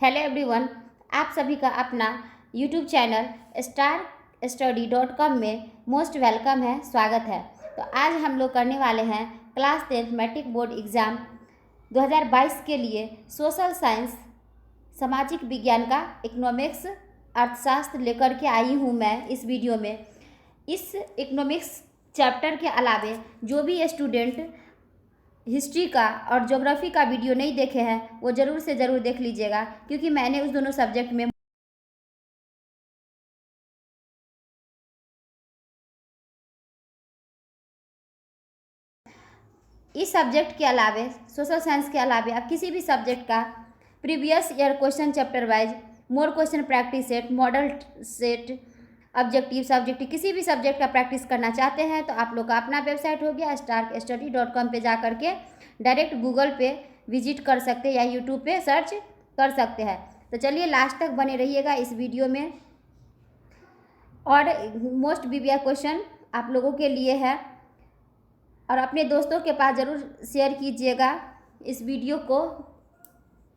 Hello everyone, आप सभी का अपना यूट्यूब चैनल starstudy.com में मोस्ट वेलकम है, स्वागत है। तो आज हम लोग करने वाले हैं क्लास 10 मैट्रिक बोर्ड एग्ज़ाम 2022 के लिए सोशल साइंस, सामाजिक विज्ञान का इकोनॉमिक्स, अर्थशास्त्र लेकर के आई हूँ मैं इस वीडियो में। इस इकोनॉमिक्स चैप्टर के अलावे जो भी स्टूडेंट हिस्ट्री का और ज्योग्राफी का वीडियो नहीं देखे हैं वो ज़रूर से ज़रूर देख लीजिएगा, क्योंकि मैंने उस दोनों सब्जेक्ट में इस सब्जेक्ट के अलावे सोशल साइंस के अलावे आप किसी भी सब्जेक्ट का previous year question chapter wise, more question practice set, model set, objective subjective किसी भी सब्जेक्ट का प्रैक्टिस करना चाहते हैं तो आप लोग का अपना वेबसाइट हो गया starstudy.com पे जा करके डायरेक्ट गूगल पे विजिट कर सकते हैं या यूट्यूब पे सर्च कर सकते हैं। तो चलिए लास्ट तक बने रहिएगा इस वीडियो में, और मोस्ट प्रीवियस क्वेश्चन आप लोगों के लिए है और अपने दोस्तों के पास ज़रूर शेयर कीजिएगा इस वीडियो को,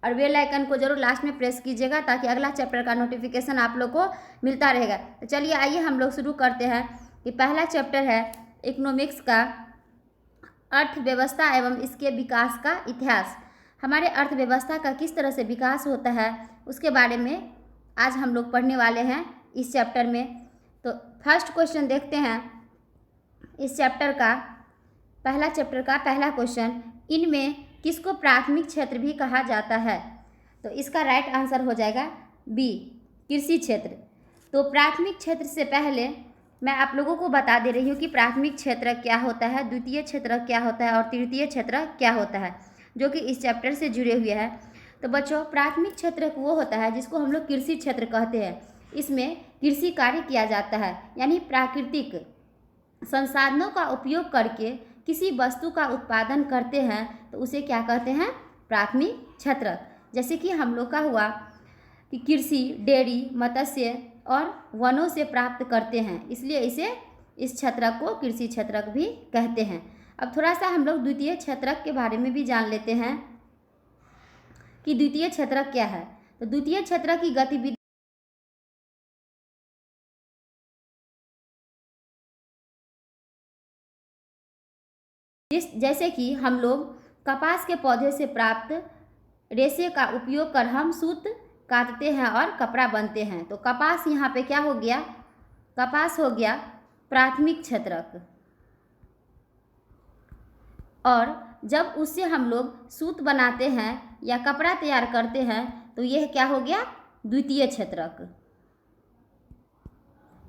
और बेल आइकन को ज़रूर लास्ट में प्रेस कीजिएगा ताकि अगला चैप्टर का नोटिफिकेशन आप लोग को मिलता रहेगा। तो चलिए आइए हम लोग शुरू करते हैं कि पहला चैप्टर है इकोनॉमिक्स का अर्थव्यवस्था एवं इसके विकास का इतिहास। हमारे अर्थव्यवस्था का किस तरह से विकास होता है उसके बारे में आज हम लोग पढ़ने वाले हैं इस चैप्टर में। तो फर्स्ट क्वेश्चन देखते हैं इस चैप्टर का, पहला चैप्टर का पहला क्वेश्चन, इनमें किसको प्राथमिक क्षेत्र भी कहा जाता है? तो इसका राइट आंसर हो जाएगा बी, कृषि क्षेत्र। तो प्राथमिक क्षेत्र से पहले मैं आप लोगों को बता दे रही हूँ कि प्राथमिक क्षेत्र क्या होता है, द्वितीय क्षेत्र क्या होता है और तृतीय क्षेत्र क्या होता है, जो कि इस चैप्टर से जुड़े हुए हैं। तो बच्चों, प्राथमिक क्षेत्र वो होता है जिसको हम लोग कृषि क्षेत्र कहते हैं। इसमें कृषि कार्य किया जाता है, यानी प्राकृतिक संसाधनों का उपयोग करके किसी वस्तु का उत्पादन करते हैं तो उसे क्या कहते हैं? प्राथमिक क्षेत्र। जैसे कि हम लोग का हुआ कि कृषि, डेयरी, मत्स्य और वनों से प्राप्त करते हैं, इसलिए इसे इस क्षेत्र को कृषि क्षेत्र भी कहते हैं। अब थोड़ा सा हम लोग द्वितीय क्षेत्र के बारे में भी जान लेते हैं कि द्वितीय क्षेत्र क्या है। तो द्वितीय क्षेत्र की गतिविधि जैसे कि हम लोग कपास के पौधे से प्राप्त रेशे का उपयोग कर हम सूत काटते हैं और कपड़ा बनते हैं। तो कपास यहाँ पे क्या हो गया? कपास हो गया प्राथमिक क्षेत्रक, और जब उससे हम लोग सूत बनाते हैं या कपड़ा तैयार करते हैं तो यह क्या हो गया? द्वितीय क्षेत्रक,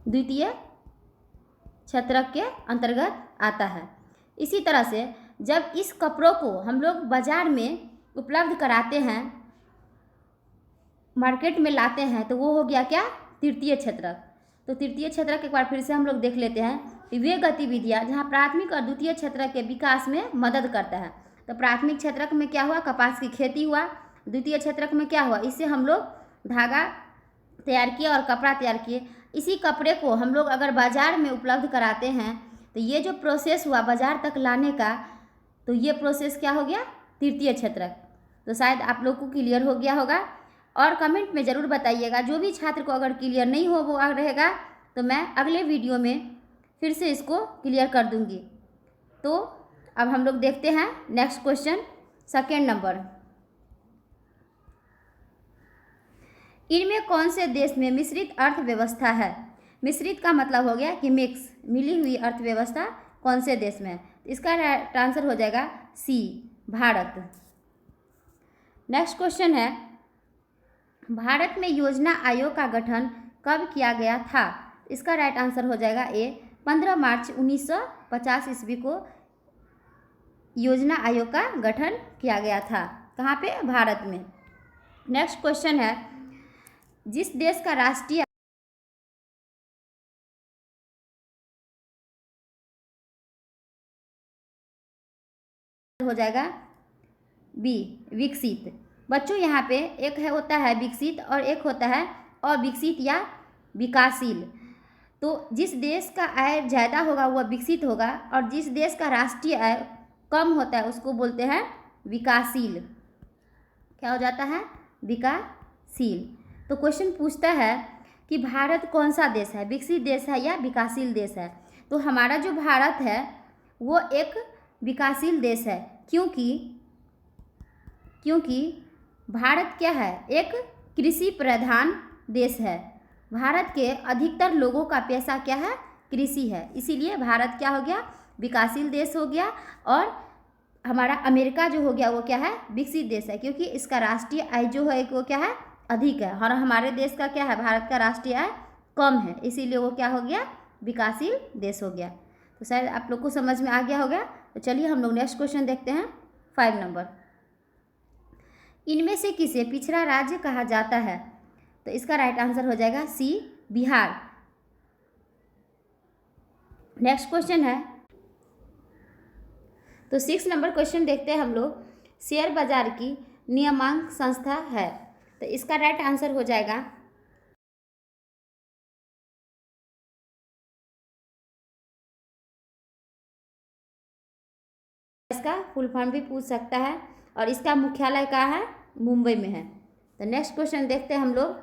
द्वितीय क्षेत्रक के अंतर्गत आता है। इसी तरह से जब इस कपड़ों को हम लोग बाजार में उपलब्ध कराते हैं, मार्केट में लाते हैं, तो वो हो गया क्या? तृतीय क्षेत्रक। तो तृतीय क्षेत्रक एक बार फिर से हम लोग देख लेते हैं कि वे गतिविधियां जहां प्राथमिक और द्वितीय क्षेत्रक के विकास में मदद करता है। तो प्राथमिक क्षेत्रक में क्या हुआ? कपास की खेती हुआ। द्वितीय क्षेत्रक में क्या हुआ? इससे हम लोग धागा तैयार किए और कपड़ा तैयार किए। इसी कपड़े को हम लोग अगर बाजार में उपलब्ध कराते हैं तो ये जो प्रोसेस हुआ बाजार तक लाने का, तो ये प्रोसेस क्या हो गया? तृतीय क्षेत्रक। तो शायद आप लोग को क्लियर हो गया होगा, और कमेंट में ज़रूर बताइएगा। जो भी छात्र को अगर क्लियर नहीं हो वो रहेगा तो मैं अगले वीडियो में फिर से इसको क्लियर कर दूंगी। तो अब हम लोग देखते हैं नेक्स्ट क्वेश्चन, सेकेंड नंबर, इनमें कौन से देश में मिश्रित अर्थव्यवस्था है? मिश्रित का मतलब हो गया कि मिक्स, मिली हुई अर्थव्यवस्था कौन से देश में है? इसका आंसर हो जाएगा सी, भारत। नेक्स्ट क्वेश्चन है, भारत में योजना आयोग का गठन कब किया गया था? इसका राइट आंसर हो जाएगा ए, 15 मार्च 1950 ईस्वी को योजना आयोग का गठन किया गया था। कहाँ पे? भारत में। नेक्स्ट क्वेश्चन है, जिस देश का राष्ट्रीय हो जाएगा बी, विकसित। बच्चों यहाँ पे एक है होता है विकसित और एक होता है अविकसित या विकासशील। तो जिस देश का आय ज़्यादा होगा वह विकसित होगा, और जिस देश का राष्ट्रीय आय कम होता है उसको बोलते हैं विकासशील। क्या हो जाता है? विकासशील। शील। तो क्वेश्चन पूछता है कि भारत कौन सा देश है, विकसित देश है या विकासशील देश है। तो हमारा जो भारत है वो एक विकासशील देश है, क्योंकि भारत क्या है, एक कृषि प्रधान देश है। भारत के अधिकतर लोगों का पेशा क्या है, कृषि है। इसीलिए भारत क्या हो गया, विकासशील देश हो गया। और हमारा अमेरिका जो हो गया वो क्या है, विकसित देश है, क्योंकि इसका राष्ट्रीय आय जो है वो क्या है, अधिक है। और हमारे देश का क्या है, भारत का राष्ट्रीय आय कम है, इसीलिए वो क्या हो गया, विकासशील देश हो गया। तो शायद आप लोग को समझ में आ गया होगा। तो चलिए हम लोग नेक्स्ट क्वेश्चन देखते हैं, 5 नंबर। इनमें से किसे पिछड़ा राज्य कहा जाता है। तो इसका राइट आंसर हो जाएगा सी, बिहार। नेक्स्ट क्वेश्चन है, तो 6 नंबर क्वेश्चन देखते हैं हम लोग। शेयर बाजार की नियामक संस्था है। तो इसका राइट आंसर हो जाएगा, इसका फुल फॉर्म भी पूछ सकता है, और इसका मुख्यालय कहाँ है, मुंबई में है। तो नेक्स्ट क्वेश्चन देखते हैं हम लोग,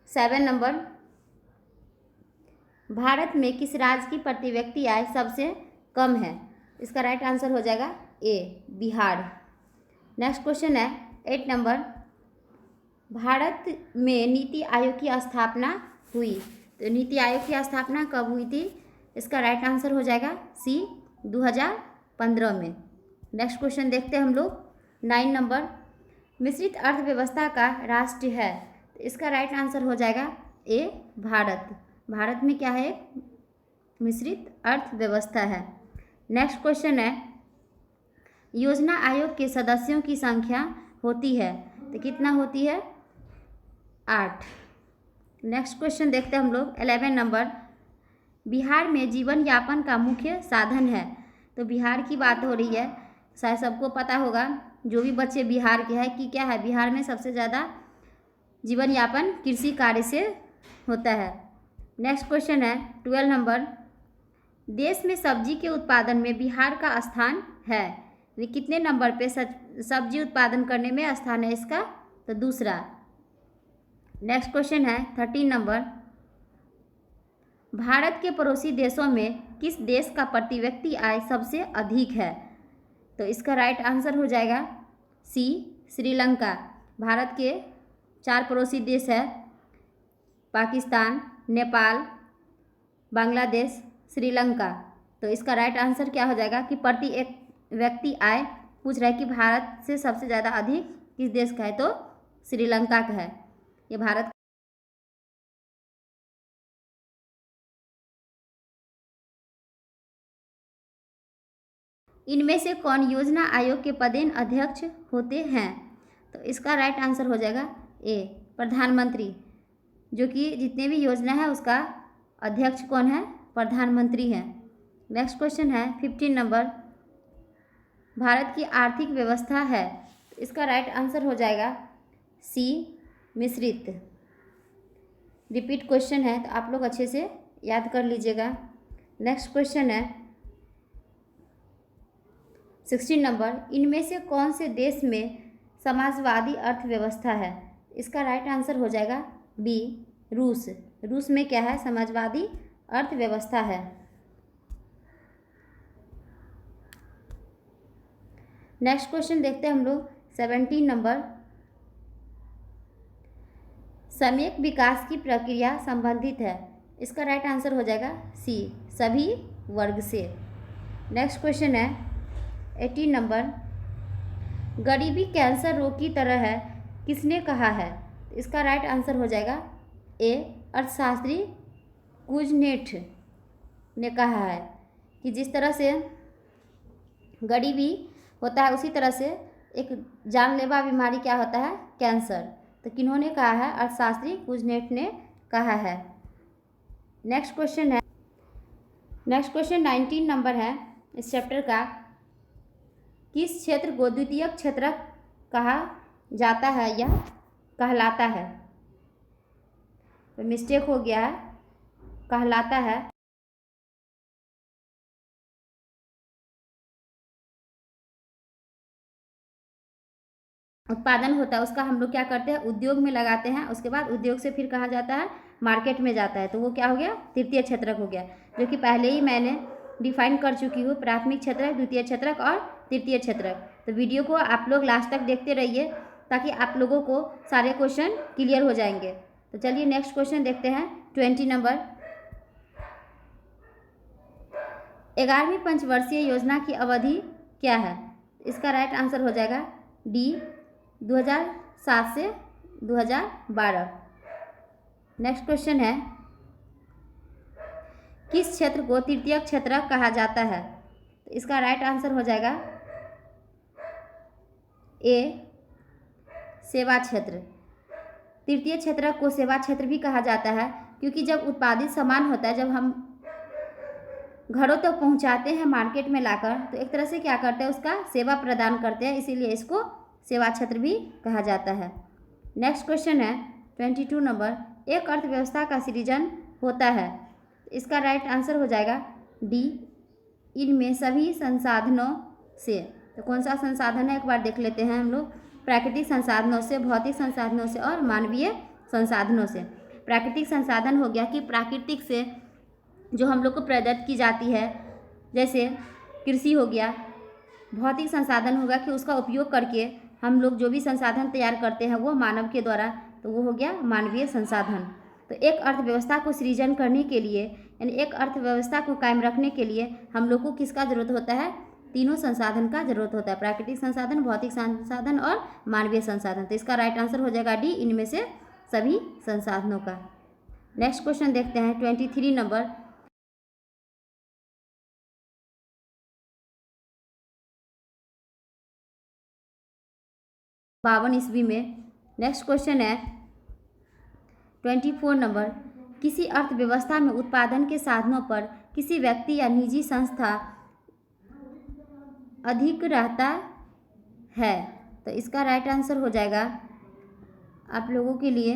7 नंबर। भारत में किस राज्य की प्रति व्यक्ति आय सबसे कम है। इसका राइट आंसर हो जाएगा ए, बिहार। नेक्स्ट क्वेश्चन है 8 नंबर। भारत में नीति आयोग की स्थापना हुई। तो नीति आयोग की स्थापना कब हुई थी। इसका राइट आंसर हो जाएगा सी, 2015 में। नेक्स्ट क्वेश्चन देखते हैं हम लोग, 9 नंबर। मिश्रित अर्थव्यवस्था का राष्ट्र है। तो इसका राइट आंसर हो जाएगा ए, भारत। भारत में क्या है, मिश्रित अर्थव्यवस्था है। नेक्स्ट क्वेश्चन है, योजना आयोग के सदस्यों की संख्या होती है। तो कितना होती है, 8। नेक्स्ट क्वेश्चन देखते हैं हम लोग, 11 नंबर। बिहार में जीवन यापन का मुख्य साधन है। तो बिहार की बात हो रही है, शायद सबको पता होगा जो भी बच्चे बिहार के हैं कि क्या है, बिहार में सबसे ज़्यादा जीवन यापन कृषि कार्य से होता है। नेक्स्ट क्वेश्चन है 12 नंबर। देश में सब्जी के उत्पादन में बिहार का स्थान है। ये कितने नंबर पे सब्जी उत्पादन करने में स्थान है इसका, तो दूसरा। नेक्स्ट क्वेश्चन है 13 नंबर। भारत के पड़ोसी देशों में किस देश का प्रति व्यक्ति आय सबसे अधिक है। तो इसका राइट आंसर हो जाएगा सी, श्रीलंका। भारत के 4 पड़ोसी देश है, पाकिस्तान, नेपाल, बांग्लादेश, श्रीलंका। तो इसका राइट आंसर क्या हो जाएगा कि प्रति एक व्यक्ति आय पूछ रहा है कि भारत से सबसे ज़्यादा अधिक किस देश का है, तो श्रीलंका का है। ये भारत इनमें से कौन योजना आयोग के पदेन अध्यक्ष होते हैं। तो इसका राइट आंसर हो जाएगा ए, प्रधानमंत्री। जो कि जितने भी योजना है उसका अध्यक्ष कौन है, प्रधानमंत्री है। नेक्स्ट क्वेश्चन है 15 नंबर। भारत की आर्थिक व्यवस्था है। तो इसका राइट आंसर हो जाएगा सी, मिश्रित। रिपीट क्वेश्चन है, तो आप लोग अच्छे से याद कर लीजिएगा। नेक्स्ट क्वेश्चन है 16 नंबर। इनमें से कौन से देश में समाजवादी अर्थव्यवस्था है। इसका राइट आंसर हो जाएगा बी, रूस। रूस में क्या है, समाजवादी अर्थव्यवस्था है। नेक्स्ट क्वेश्चन देखते हैं हम लोग 17 नंबर। सम्यक विकास की प्रक्रिया संबंधित है। इसका राइट आंसर हो जाएगा सी, सभी वर्ग से। नेक्स्ट क्वेश्चन है 18 नंबर। गरीबी कैंसर रोग की तरह है, किसने कहा है। इसका राइट आंसर हो जाएगा ए, अर्थशास्त्री कुजनेट ने कहा है कि जिस तरह से गरीबी होता है उसी तरह से एक जानलेवा बीमारी क्या होता है, कैंसर। तो किन्होंने कहा है, अर्थशास्त्री कुजनेट ने कहा है। नेक्स्ट क्वेश्चन 19 नंबर है इस चैप्टर का। किस क्षेत्र को द्वितीयक क्षेत्र कहा जाता है या कहलाता है। तो मिस्टेक हो गया है, कहलाता है। उत्पादन होता है उसका हम लोग क्या करते हैं, उद्योग में लगाते हैं, उसके बाद उद्योग से फिर कहाँ जाता है, मार्केट में जाता है। तो वो क्या हो गया, तृतीय क्षेत्रक हो गया, जो कि पहले ही मैंने डिफाइन कर चुकी हूँ, प्राथमिक क्षेत्रक, द्वितीय क्षेत्रक और तृतीय क्षेत्रक। तो वीडियो को आप लोग लास्ट तक देखते रहिए ताकि आप लोगों को सारे क्वेश्चन क्लियर हो जाएंगे। तो चलिए नेक्स्ट क्वेश्चन देखते हैं। 20 नंबर, 11वीं पंचवर्षीय योजना की अवधि क्या है? इसका राइट आंसर हो जाएगा डी, 2007 से 2012। नेक्स्ट क्वेश्चन है, किस क्षेत्र को तृतीय क्षेत्रक कहा जाता है? तो इसका राइट आंसर हो जाएगा ए, सेवा क्षेत्र। तृतीय क्षेत्रक को सेवा क्षेत्र भी कहा जाता है क्योंकि जब उत्पादित सामान होता है, जब हम घरों तक पहुंचाते हैं मार्केट में लाकर, तो एक तरह से क्या करते हैं, उसका सेवा प्रदान करते हैं, इसीलिए इसको सेवा क्षेत्र भी कहा जाता है। नेक्स्ट क्वेश्चन है 22 नंबर, एक अर्थव्यवस्था का सृजन होता है। इसका राइट आंसर हो जाएगा डी, इनमें सभी संसाधनों से। तो कौन सा संसाधन है एक बार देख लेते हैं हम लोग, प्राकृतिक संसाधनों से, भौतिक संसाधनों से और मानवीय संसाधनों से। प्राकृतिक संसाधन हो गया कि प्राकृतिक से जो हम लोग को प्रदत्त की जाती है, जैसे कृषि हो गया। भौतिक संसाधन होगा कि उसका उपयोग करके हम लोग जो भी संसाधन तैयार करते हैं वो मानव के द्वारा, तो वो हो गया मानवीय संसाधन। तो एक अर्थव्यवस्था को सृजन करने के लिए, यानी एक अर्थव्यवस्था को कायम रखने के लिए हम लोग को किसका जरूरत होता है, तीनों संसाधन का जरूरत होता है, प्राकृतिक संसाधन, भौतिक संसाधन और मानवीय संसाधन। तो इसका राइट आंसर हो जाएगा डी, इनमें से सभी संसाधनों का। नेक्स्ट क्वेश्चन देखते हैं 23 नंबर, बावन ईस्वी में। नेक्स्ट क्वेश्चन है 24 नंबर, किसी अर्थव्यवस्था में उत्पादन के साधनों पर किसी व्यक्ति या निजी संस्था अधिक रहता है। तो इसका राइट आंसर हो जाएगा आप लोगों के लिए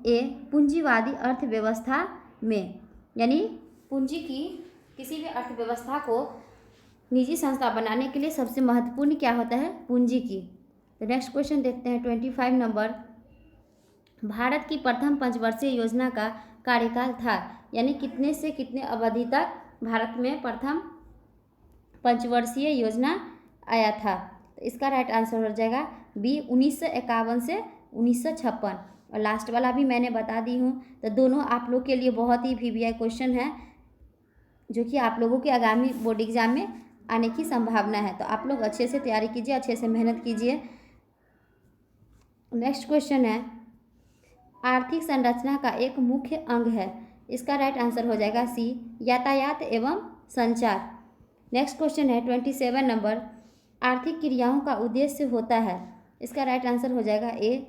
ए, पूंजीवादी अर्थव्यवस्था में, यानी पूंजी की किसी भी अर्थव्यवस्था को निजी संस्था बनाने के लिए सबसे महत्वपूर्ण क्या होता है, पूंजी की। तो नेक्स्ट क्वेश्चन देखते हैं 25 नंबर, भारत की प्रथम पंचवर्षीय योजना का कार्यकाल था, यानी कितने से कितने अवधि तक भारत में प्रथम पंचवर्षीय योजना आया था। तो इसका राइट आंसर हो जाएगा बी, 1951 से 1956। और लास्ट वाला भी मैंने बता दी हूँ। तो दोनों आप लोग के लिए बहुत ही वीवीआई क्वेश्चन है जो कि आप लोगों के आगामी बोर्ड एग्जाम में आने की संभावना है। तो आप लोग अच्छे से तैयारी कीजिए, अच्छे से मेहनत कीजिए। नेक्स्ट क्वेश्चन है, आर्थिक संरचना का एक मुख्य अंग है। इसका राइट आंसर हो जाएगा सी, यातायात एवं संचार। नेक्स्ट क्वेश्चन है 27 नंबर, आर्थिक क्रियाओं का उद्देश्य होता है। इसका राइट आंसर हो जाएगा ए,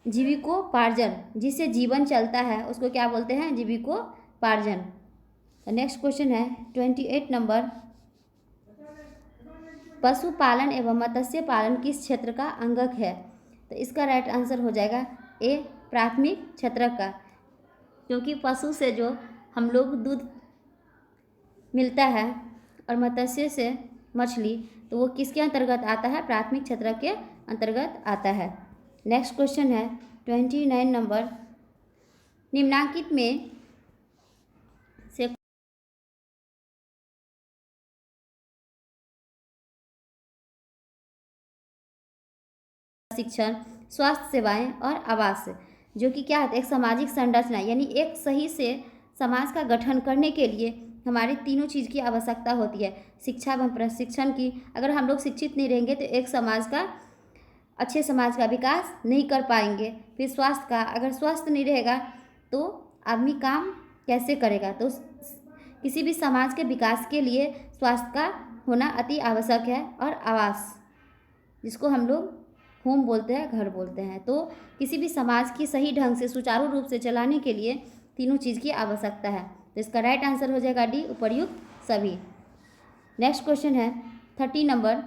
जीविकोपार्जन। जिससे जीवन चलता है उसको क्या बोलते हैं, जीविकोपार्जन। नेक्स्ट क्वेश्चन है 28 नंबर, पशुपालन एवं मत्स्य पालन किस क्षेत्र का अंगक है। तो इसका राइट आंसर हो जाएगा ए, प्राथमिक क्षेत्रक का, क्योंकि पशु से जो हम लोग दूध मिलता है और मत्स्य से मछली, तो वो किसके अंतर्गत आता है, प्राथमिक क्षेत्रक के अंतर्गत आता है। नेक्स्ट क्वेश्चन है 29 नंबर, निम्नांकित में से शिक्षण, स्वास्थ्य सेवाएं और आवास, जो कि क्या है, एक सामाजिक संरचना, यानी एक सही से समाज का गठन करने के लिए हमारी तीनों चीज़ की आवश्यकता होती है, शिक्षा एवं प्रशिक्षण की। अगर हम लोग शिक्षित नहीं रहेंगे तो एक समाज का, अच्छे समाज का विकास नहीं कर पाएंगे। फिर स्वास्थ्य का, अगर स्वास्थ्य नहीं रहेगा तो आदमी काम कैसे करेगा। तो किसी भी समाज के विकास के लिए स्वास्थ्य का होना अति आवश्यक है, और आवास, जिसको हम लोग होम बोलते हैं, घर बोलते हैं। तो किसी भी समाज की सही ढंग से सुचारू रूप से चलाने के लिए तीनों चीज़ की आवश्यकता है। तो इसका राइट आंसर हो जाएगा डी, उपर्युक्त सभी। नेक्स्ट क्वेश्चन है 30 नंबर,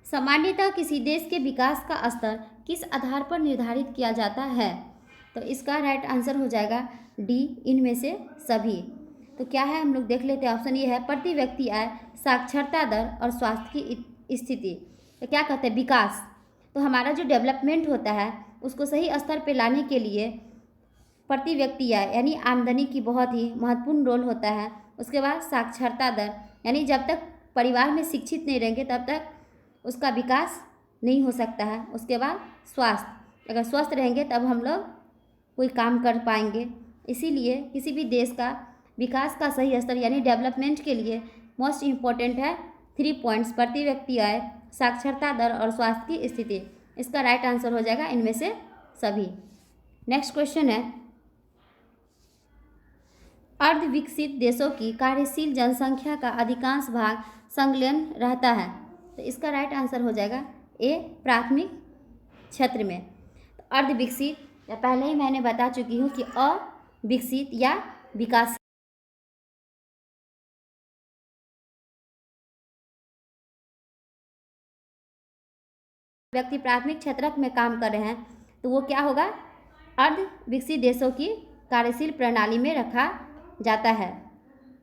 सामान्यतः किसी देश के विकास का स्तर किस आधार पर निर्धारित किया जाता है। तो इसका राइट आंसर हो जाएगा डी, इनमें से सभी। तो क्या है, हम लोग देख लेते हैं। ऑप्शन ये है, प्रति व्यक्ति आय, साक्षरता दर और स्वास्थ्य की स्थिति। तो क्या कहते हैं, विकास। तो हमारा जो डेवलपमेंट होता है उसको सही स्तर पे लाने के लिए प्रति व्यक्ति आय यानी आमदनी की बहुत ही महत्वपूर्ण रोल होता है। उसके बाद साक्षरता दर, यानी जब तक परिवार में शिक्षित नहीं रहेंगे तब तक उसका विकास नहीं हो सकता है। उसके बाद स्वास्थ्य, अगर स्वस्थ रहेंगे तब हम लोग कोई काम कर पाएंगे। इसीलिए किसी भी देश का विकास का सही स्तर यानी डेवलपमेंट के लिए मोस्ट इम्पॉर्टेंट है 3 पॉइंट्स, प्रति व्यक्ति आय, साक्षरता दर और स्वास्थ्य की स्थिति। इसका राइट आंसर हो जाएगा इनमें से सभी। नेक्स्ट क्वेश्चन है, अर्ध विकसित देशों की कार्यशील जनसंख्या का अधिकांश भाग संलग्न रहता है। तो इसका राइट आंसर हो जाएगा ए, प्राथमिक क्षेत्र में। तो अर्ध विकसित, या पहले ही मैंने बता चुकी हूँ कि अविकसित या विकास व्यक्ति प्राथमिक क्षेत्र में काम कर रहे हैं तो वो क्या होगा, अर्ध विकसित देशों की कार्यशील प्रणाली में रखा जाता है।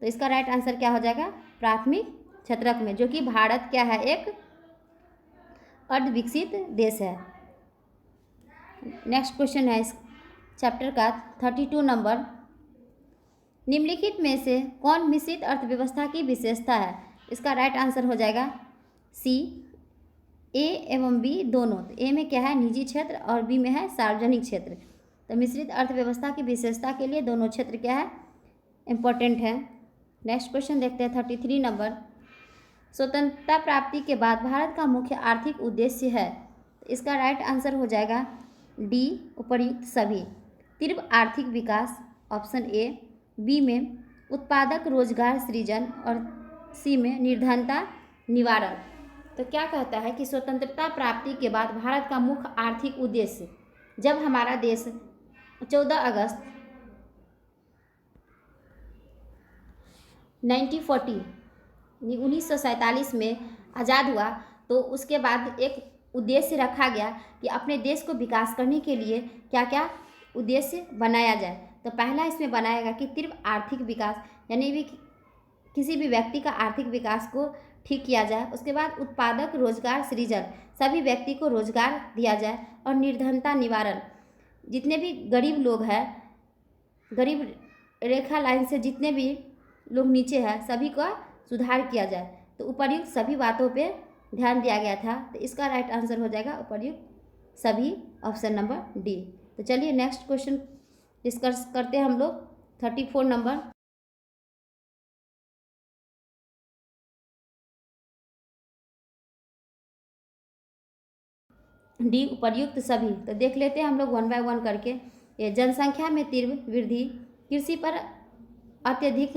तो इसका राइट आंसर क्या हो जाएगा, प्राथमिक क्षेत्र में, जो कि भारत क्या है, एक अर्ध विकसित देश है। नेक्स्ट क्वेश्चन है इस चैप्टर का 32 नंबर, निम्नलिखित में से कौन मिश्रित अर्थव्यवस्था की विशेषता है। इसका राइट आंसर हो जाएगा सी, ए एवं बी दोनों। तो ए में क्या है, निजी क्षेत्र, और बी में है सार्वजनिक क्षेत्र। तो मिश्रित अर्थव्यवस्था की विशेषता के लिए दोनों क्षेत्र क्या है, इम्पोर्टेंट है। नेक्स्ट क्वेश्चन देखते हैं 33 नंबर, स्वतंत्रता प्राप्ति के बाद भारत का मुख्य आर्थिक उद्देश्य है। तो इसका राइट आंसर हो जाएगा डी, उपर्युक्त सभी। तीव्र आर्थिक विकास ऑप्शन ए, बी में उत्पादक रोजगार सृजन और सी में निर्धनता निवारण। तो क्या कहता है कि स्वतंत्रता प्राप्ति के बाद भारत का मुख्य आर्थिक उद्देश्य, जब हमारा देश 14 अगस्त 1947 में आज़ाद हुआ, तो उसके बाद एक उद्देश्य रखा गया कि अपने देश को विकास करने के लिए क्या क्या उद्देश्य बनाया जाए। तो पहला इसमें बनाया गया कि तीव्र आर्थिक विकास, यानी भी किसी भी व्यक्ति का आर्थिक विकास को ठीक किया जाए। उसके बाद उत्पादक रोजगार सृजन, सभी व्यक्ति को रोजगार दिया जाए। और निर्धनता निवारण, जितने भी गरीब लोग हैं, गरीब रेखा लाइन से जितने भी लोग नीचे हैं, सभी का सुधार किया जाए। तो उपर्युक्त सभी बातों पे ध्यान दिया गया था। तो इसका राइट आंसर हो जाएगा उपर्युक्त सभी, ऑप्शन नंबर डी। तो चलिए नेक्स्ट क्वेश्चन डिस्कस करते हैं हम लोग 34 नंबर, डी, उपर्युक्त सभी। तो देख लेते हैं हम लोग 1 बाय 1 करके। ये जनसंख्या में तीव्र वृद्धि, कृषि पर अत्यधिक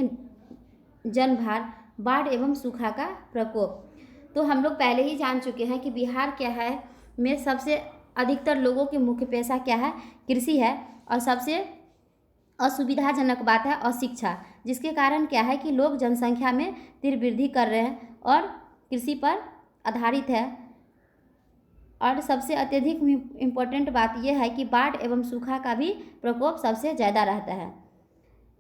जनभार, बाढ़ एवं सूखा का प्रकोप। तो हम लोग पहले ही जान चुके हैं कि बिहार क्या है में सबसे अधिकतर लोगों के मुख्य पेशा क्या है, कृषि है। और सबसे असुविधाजनक बात है अशिक्षा, जिसके कारण क्या है कि लोग जनसंख्या में तीव्र वृद्धि कर रहे हैं और कृषि पर आधारित है। और सबसे अत्यधिक इम्पोर्टेंट बात यह है कि बाढ़ एवं सूखा का भी प्रकोप सबसे ज़्यादा रहता है।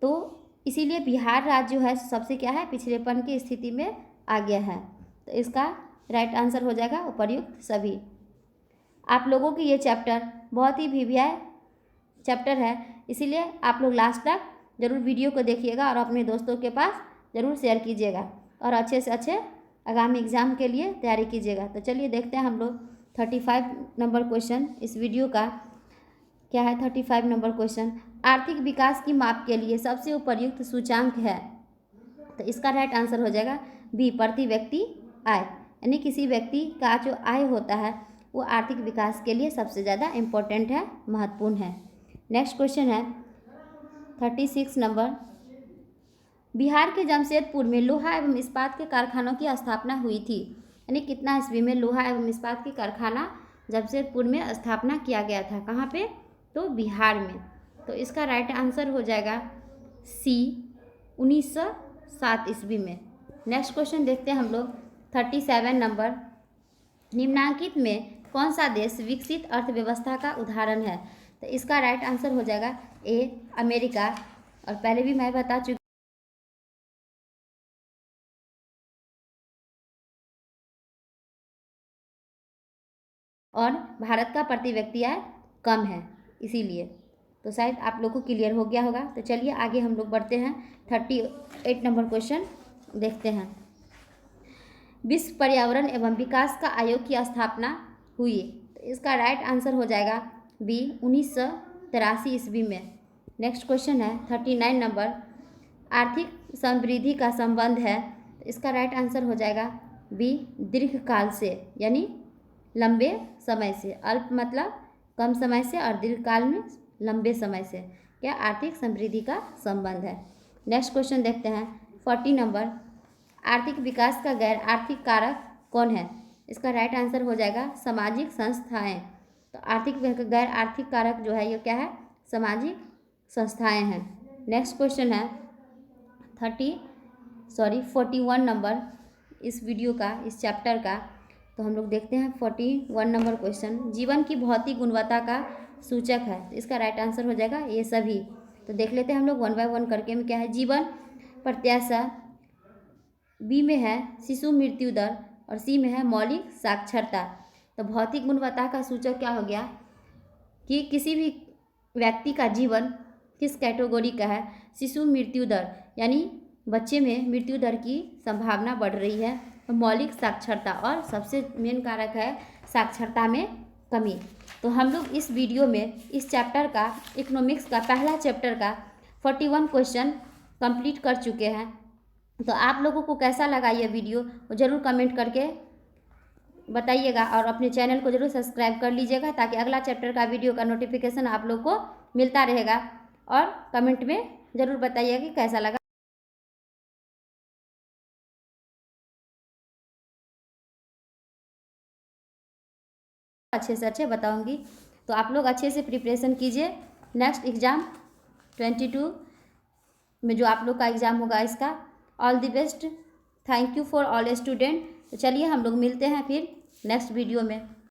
तो इसीलिए बिहार राज्य जो है सबसे क्या है, पिछड़ेपन की स्थिति में आ गया है। तो इसका राइट आंसर हो जाएगा उपर्युक्त सभी। आप लोगों की ये चैप्टर बहुत ही वीवीआई चैप्टर है, इसीलिए आप लोग लास्ट तक ज़रूर वीडियो को देखिएगा और अपने दोस्तों के पास ज़रूर शेयर कीजिएगा और अच्छे से अच्छे आगामी एग्ज़ाम के लिए तैयारी कीजिएगा। तो चलिए देखते हैं हम लोग 35 नंबर क्वेश्चन इस वीडियो का क्या है। 35 नंबर क्वेश्चन, आर्थिक विकास की माप के लिए सबसे उपयुक्त सूचांक है। तो इसका राइट आंसर हो जाएगा बी, प्रति व्यक्ति आय, यानी किसी व्यक्ति का जो आय होता है वो आर्थिक विकास के लिए सबसे ज़्यादा इम्पोर्टेंट है, महत्वपूर्ण है। नेक्स्ट क्वेश्चन है 36 नंबर, बिहार के जमशेदपुर में लोहा एवं इस्पात के कारखानों की स्थापना हुई थी, यानी कितना ईस्वी में लोहा एवं इस्पात की कारखाना जमशेदपुर में स्थापना किया गया था, कहाँ पे, तो बिहार में। तो इसका राइट आंसर हो जाएगा सी, 1907 ईस्वी में। नेक्स्ट क्वेश्चन देखते हैं हम लोग 37 नंबर, निम्नांकित में कौन सा देश विकसित अर्थव्यवस्था का उदाहरण है। तो इसका राइट आंसर हो जाएगा ए, अमेरिका। और पहले भी मैं बता चुकी और भारत का प्रति व्यक्ति आय कम है, इसीलिए। तो शायद आप लोग को क्लियर हो गया होगा। तो चलिए आगे हम लोग बढ़ते हैं। 38 नंबर क्वेश्चन देखते हैं। विश्व पर्यावरण एवं विकास का आयोग की स्थापना हुई। तो इसका राइट आंसर हो जाएगा बी 1983 ईस्वी में। नेक्स्ट क्वेश्चन है 39 नंबर। आर्थिक समृद्धि का संबंध है। तो इसका राइट आंसर हो जाएगा बी दीर्घकाल से, यानी लंबे समय से। अल्प मतलब कम समय से और दीर्घकाल में लंबे समय से क्या आर्थिक समृद्धि का संबंध है। नेक्स्ट क्वेश्चन देखते हैं 40 नंबर। आर्थिक विकास का गैर आर्थिक कारक कौन है। इसका राइट आंसर हो जाएगा सामाजिक संस्थाएं। तो आर्थिक गैर आर्थिक कारक जो है ये क्या है, सामाजिक संस्थाएं हैं। नेक्स्ट क्वेश्चन है 41 नंबर इस वीडियो का, इस चैप्टर का। तो हम लोग देखते हैं 41 नंबर क्वेश्चन। जीवन की भौतिक गुणवत्ता का सूचक है। तो इसका राइट आंसर हो जाएगा ये सभी। तो देख लेते हैं हम लोग 1 बाय 1 करके। में क्या है, जीवन प्रत्याशा, बी में है शिशु मृत्यु दर और सी में है मौलिक साक्षरता। तो भौतिक गुणवत्ता का सूचक क्या हो गया कि किसी भी व्यक्ति का जीवन किस कैटेगरी का है, शिशु मृत्यु दर, यानी बच्चे में मृत्यु दर की संभावना बढ़ रही है। तो मौलिक साक्षरता और सबसे मेन कारक है साक्षरता में कमी। तो हम लोग इस वीडियो में इस चैप्टर का, इकोनॉमिक्स का पहला चैप्टर का 41 क्वेश्चन कंप्लीट कर चुके हैं। तो आप लोगों को कैसा लगा ये वीडियो वो ज़रूर कमेंट करके बताइएगा और अपने चैनल को ज़रूर सब्सक्राइब कर लीजिएगा ताकि अगला चैप्टर का वीडियो का नोटिफिकेशन आप लोग को मिलता रहेगा। और कमेंट में ज़रूर बताइएगा कि कैसा लगा। अच्छे से अच्छे बताऊंगी। तो आप लोग अच्छे से प्रिपरेशन कीजिए। नेक्स्ट एग्ज़ाम 22 में जो आप लोग का एग्ज़ाम होगा इसका। All the best. Thank you for all student. तो चलिए हम लोग मिलते हैं फिर नेक्स्ट वीडियो में।